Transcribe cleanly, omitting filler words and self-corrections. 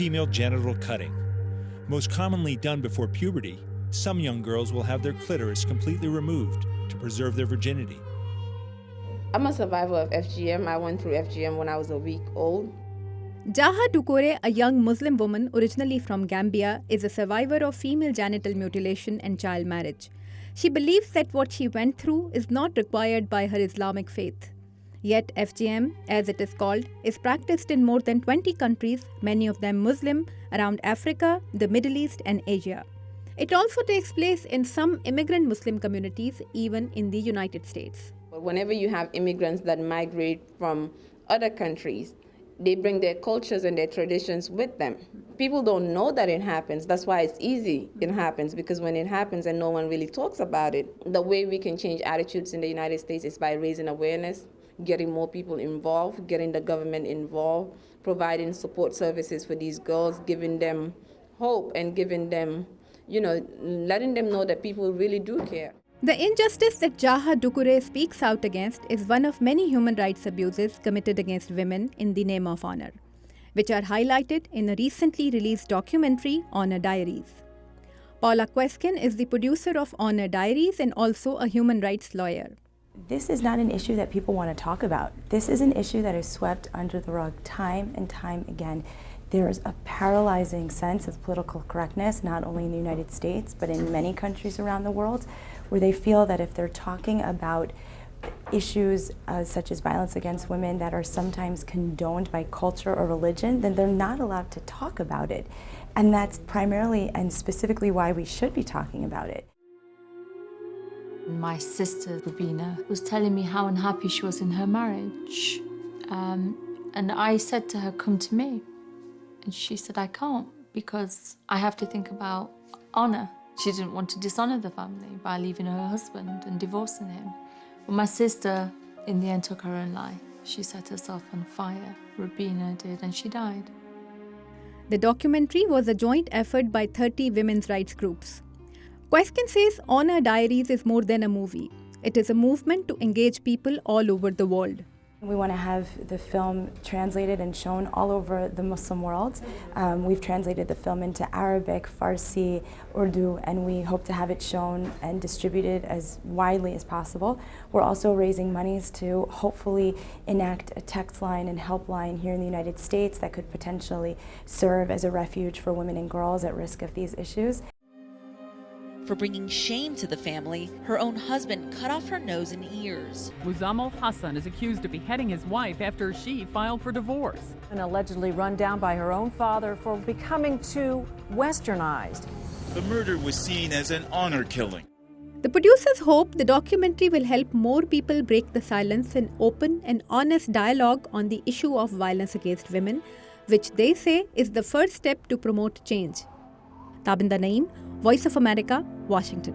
female genital cutting. Most commonly done before puberty, some young girls will have their clitoris completely removed to preserve their virginity. I'm a survivor of FGM. I went through FGM when I was a week old. Jaha Dukore, a young Muslim woman originally from Gambia, is a survivor of female genital mutilation and child marriage. She believes that what she went through is not required by her Islamic faith. Yet FGM, as it is called, is practiced in more than 20 countries, many of them Muslim, around Africa, the Middle East and Asia. It also takes place in some immigrant Muslim communities, even in the United States. But whenever you have immigrants that migrate from other countries, they bring their cultures and their traditions with them. People don't know that it happens. That's why it's easy it happens, because when it happens and no one really talks about it, the way we can change attitudes in the United States is by raising awareness, getting more people involved, getting the government involved, providing support services for these girls, giving them hope and giving them, letting them know that people really do care. The injustice that Jaha Dukure speaks out against is one of many human rights abuses committed against women in the name of honor, which are highlighted in a recently released documentary, Honor Diaries. Paula Queskin is the producer of Honor Diaries and also a human rights lawyer. This is not an issue that people want to talk about. This is an issue that is swept under the rug time and time again. There is a paralyzing sense of political correctness, not only in the United States, but in many countries around the world, where they feel that if they're talking about issues such as violence against women that are sometimes condoned by culture or religion, then they're not allowed to talk about it. And that's primarily and specifically why we should be talking about it. My sister, Tabinda, was telling me how unhappy she was in her marriage. And I said to her, come to me. And she said, I can't, because I have to think about honor. She didn't want to dishonor the family by leaving her husband and divorcing him. But my sister, in the end, took her own life. She set herself on fire. Rabina did, and she died. The documentary was a joint effort by 30 women's rights groups. Queskin says Honor Diaries is more than a movie. It is a movement to engage people all over the world. We want to have the film translated and shown all over the Muslim world. We've translated the film into Arabic, Farsi, Urdu, and we hope to have it shown and distributed as widely as possible. We're also raising monies to hopefully enact a text line and helpline here in the United States that could potentially serve as a refuge for women and girls at risk of these issues. For bringing shame to the family, her own husband cut off her nose and ears. Muzammil Hassan is accused of beheading his wife after she filed for divorce. And allegedly run down by her own father for becoming too westernized. The murder was seen as an honor killing. The producers hope the documentary will help more people break the silence and open an honest dialogue on the issue of violence against women, which they say is the first step to promote change. Tabinda Naeem, Voice of America, Washington.